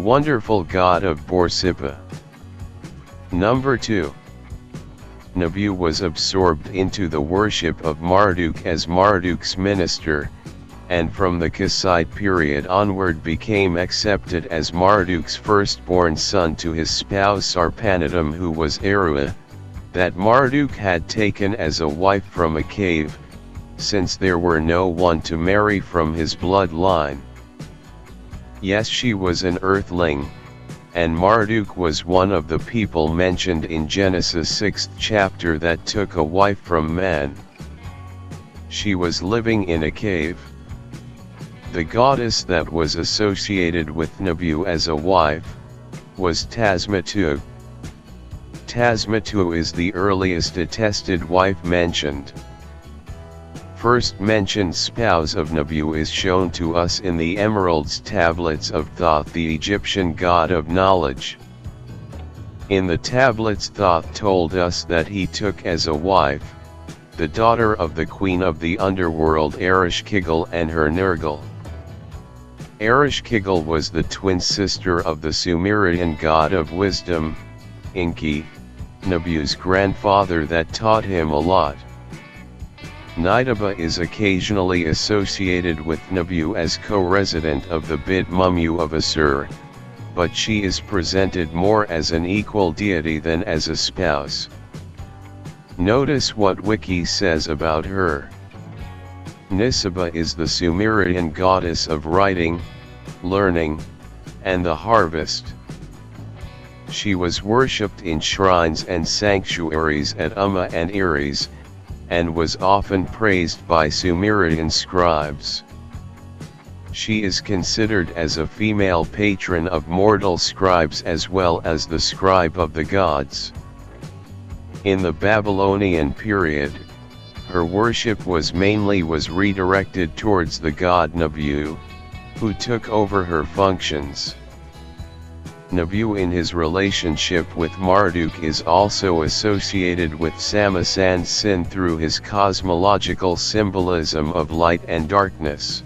Wonderful God of Borsippa. Number 2. Nabu was absorbed into the worship of Marduk as Marduk's minister, and from the Kassite period onward became accepted as Marduk's firstborn son to his spouse Sarpanidam, who was Erua, that Marduk had taken as a wife from a cave, since there were no one to marry from his bloodline. Yes, she was an earthling, and Marduk was one of the people mentioned in Genesis 6th chapter that took a wife from man. She was living in a cave. The goddess that was associated with Nabu as a wife was Tasmatu. Tasmatu is the earliest attested wife mentioned. First mentioned spouse of Nabu is shown to us in the Emeralds tablets of Thoth, the Egyptian god of knowledge. In the tablets, Thoth told us that he took as a wife the daughter of the queen of the underworld Ereshkigal and her Nergal. Ereshkigal was the twin sister of the Sumerian god of wisdom, Enki, Nabu's grandfather that taught him a lot. Nidaba is occasionally associated with Nabu as co-resident of the Bid Mummu of Assur, but she is presented more as an equal deity than as a spouse. Notice what Wiki says about her. Nisaba is the Sumerian goddess of writing, learning, and the harvest. She was worshipped in shrines and sanctuaries at Umma and Ares, and was often praised by Sumerian scribes. She is considered as a female patron of mortal scribes as well as the scribe of the gods. In the Babylonian period, her worship was redirected towards the god Nabu, who took over her functions. Nabu in his relationship with Marduk is also associated with Samasan Sin through his cosmological symbolism of light and darkness.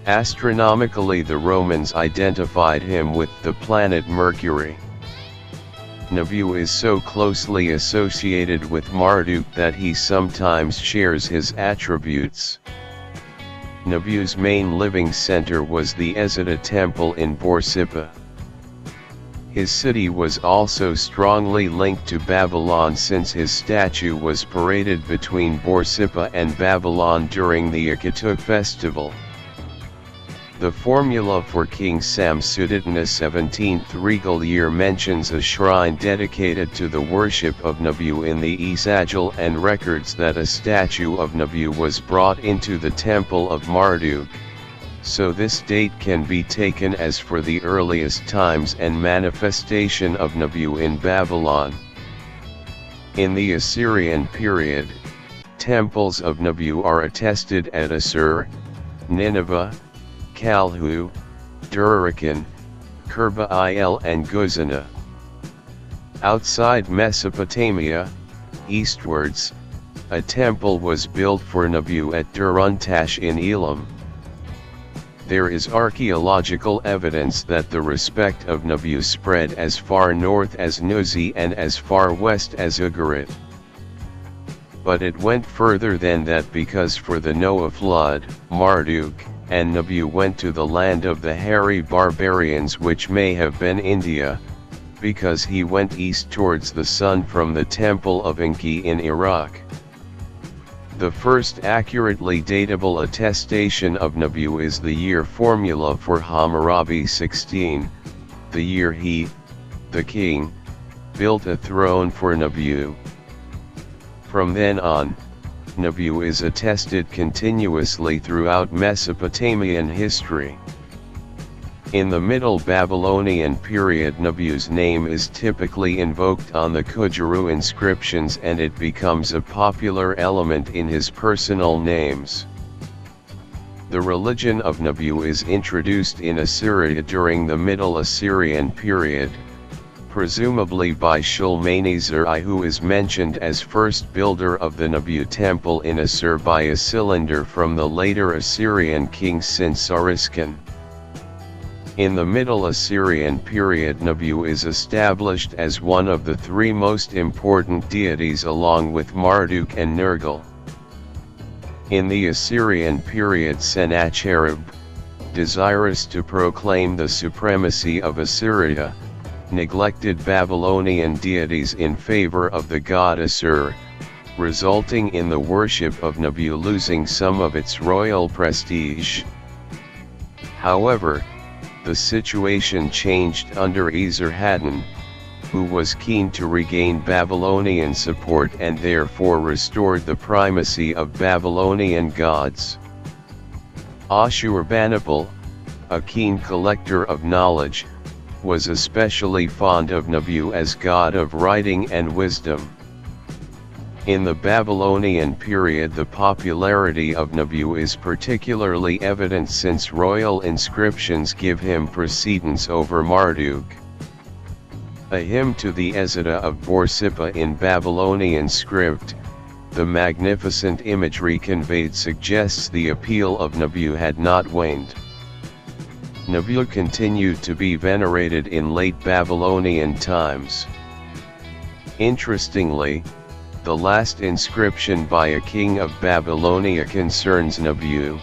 Astronomically, the Romans identified him with the planet Mercury. Nabu is so closely associated with Marduk that he sometimes shares his attributes. Nabu's main living center was the Ezida temple in Borsippa. His city was also strongly linked to Babylon since his statue was paraded between Borsippa and Babylon during the Akatuk festival. The formula for King Samsuditana's 17th regal year mentions a shrine dedicated to the worship of Nabu in the Esagil and records that a statue of Nabu was brought into the temple of Marduk, so this date can be taken as for the earliest times and manifestation of Nabu in Babylon. In the Assyrian period, temples of Nabu are attested at Assur, Nineveh, Kalhu, Durakan, Kerba-il and Guzana. Outside Mesopotamia, eastwards, a temple was built for Nabu at Duruntash in Elam. There is archaeological evidence that the respect of Nabu spread as far north as Nuzi and as far west as Ugarit. But it went further than that, because for the Noah flood, Marduk and Nabu went to the land of the hairy barbarians, which may have been India, because he went east towards the sun from the temple of Enki in Iraq. The first accurately datable attestation of Nabu is the year formula for Hammurabi 16, the year he, the king, built a throne for Nabu. From then on, Nabu is attested continuously throughout Mesopotamian history. In the Middle Babylonian period, Nabu's name is typically invoked on the Kujuru inscriptions, and it becomes a popular element in his personal names. The religion of Nabu is introduced in Assyria during the Middle Assyrian period, presumably by Shulmanizar I, who is mentioned as first builder of the Nabu temple in Assur by a cylinder from the later Assyrian king Sinsariskan. In the Middle Assyrian period, Nabu is established as one of the three most important deities along with Marduk and Nergal. In the Assyrian period, Sennacherib, desirous to proclaim the supremacy of Assyria, neglected Babylonian deities in favor of the god Assur, resulting in the worship of Nabu losing some of its royal prestige. However, the situation changed under Esarhaddon, who was keen to regain Babylonian support and therefore restored the primacy of Babylonian gods. Ashurbanipal, a keen collector of knowledge, was especially fond of Nabu as god of writing and wisdom. In the Babylonian period, the popularity of Nabu is particularly evident since royal inscriptions give him precedence over Marduk. A hymn to the Ezida of Borsippa in Babylonian script, the magnificent imagery conveyed suggests the appeal of Nabu had not waned. Nabu continued to be venerated in late Babylonian times. Interestingly, the last inscription by a king of Babylonia concerns Nabu.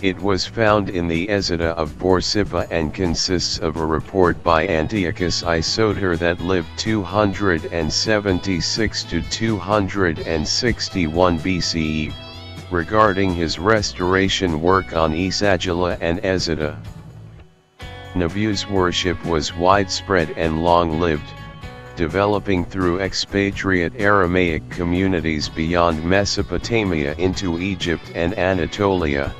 It was found in the Ezida of Borsippa and consists of a report by Antiochus Isoter that lived 276 to 261 BCE, regarding his restoration work on Esagila and Ezida. Nabu's worship was widespread and long-lived, developing through expatriate Aramaic communities beyond Mesopotamia into Egypt and Anatolia,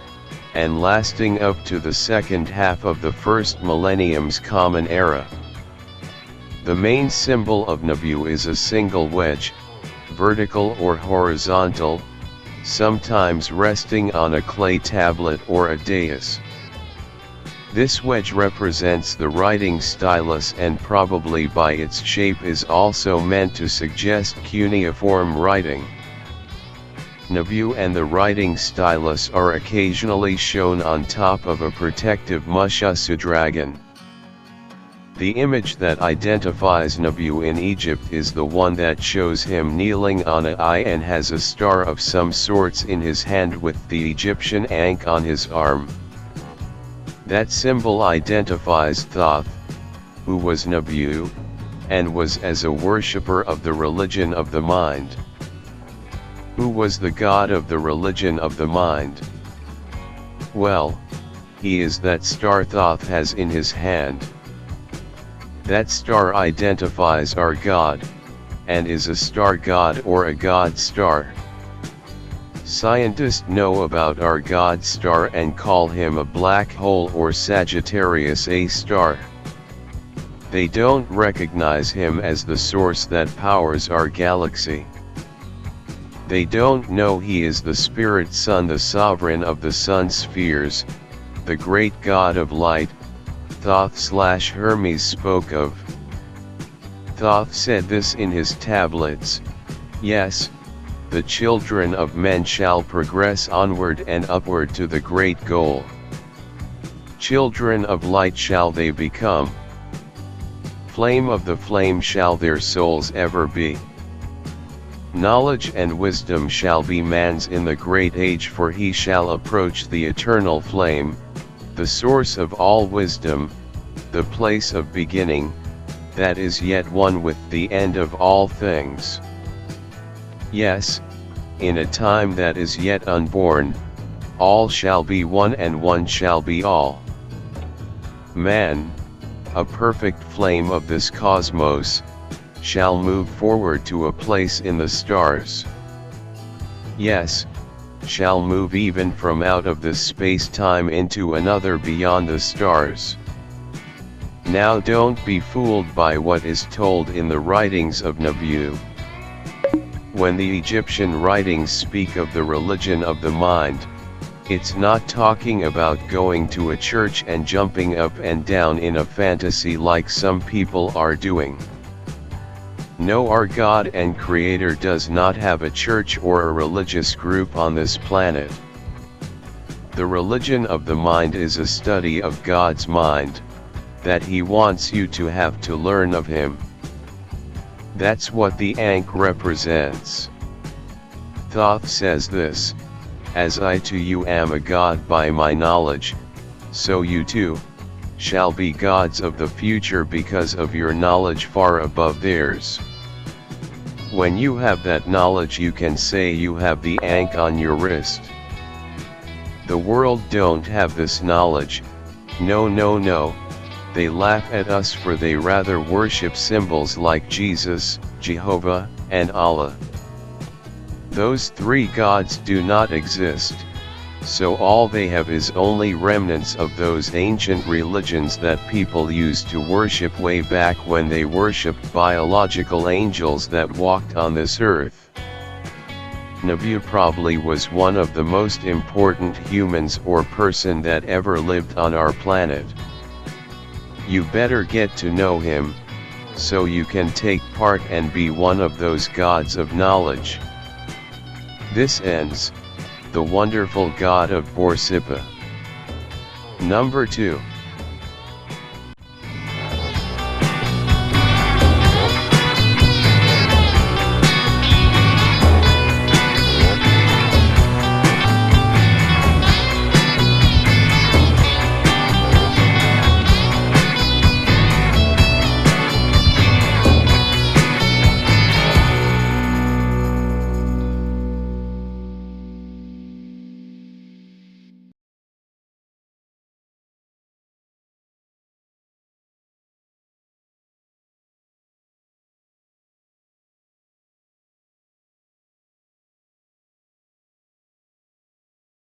and lasting up to the second half of the first millennium's Common Era. The main symbol of Nabu is a single wedge, vertical or horizontal, sometimes resting on a clay tablet or a dais. This wedge represents the writing stylus and probably by its shape is also meant to suggest cuneiform writing. Nabu and the writing stylus are occasionally shown on top of a protective Mushusu dragon. The image that identifies Nabu in Egypt is the one that shows him kneeling on an eye and has a star of some sorts in his hand with the Egyptian ankh on his arm. That symbol identifies Thoth, who was Nabu, and was as a worshipper of the religion of the mind. Who was the god of the religion of the mind? Well, he is that star Thoth has in his hand. That star identifies our god, and is a star god or a god star. Scientists know about our god star and call him a black hole or Sagittarius A star. They don't recognize him as the source that powers our galaxy. They don't know he is the spirit sun, the sovereign of the sun spheres, the great god of light, Thoth/Hermes spoke of. Thoth said this in his tablets, "Yes, the children of men shall progress onward and upward to the great goal. Children of light shall they become. Flame of the flame shall their souls ever be. Knowledge and wisdom shall be man's in the great age, for he shall approach the eternal flame, the source of all wisdom, the place of beginning, that is yet one with the end of all things. Yes, in a time that is yet unborn, all shall be one and one shall be all. Man, a perfect flame of this cosmos, shall move forward to a place in the stars. Yes, shall move even from out of this space-time into another beyond the stars. Now don't be fooled by what is told in the writings of Nabu. When the Egyptian writings speak of the religion of the mind, it's not talking about going to a church and jumping up and down in a fantasy like some people are doing. No, our God and Creator does not have a church or a religious group on this planet. The religion of the mind is a study of God's mind, that He wants you to have to learn of Him. That's what the Ankh represents. Thoth says this: as I to you am a god by my knowledge, so you too shall be gods of the future because of your knowledge far above theirs. When you have that knowledge, you can say you have the Ankh on your wrist. The world don't have this knowledge. No, they laugh at us, for they rather worship symbols like Jesus, Jehovah, and Allah. Those three gods do not exist, so all they have is only remnants of those ancient religions that people used to worship way back when they worshipped biological angels that walked on this earth. Nabu probably was one of the most important humans or person that ever lived on our planet. You better get to know him, so you can take part and be one of those gods of knowledge. This ends The Wonderful God of Borsippa. Number 2.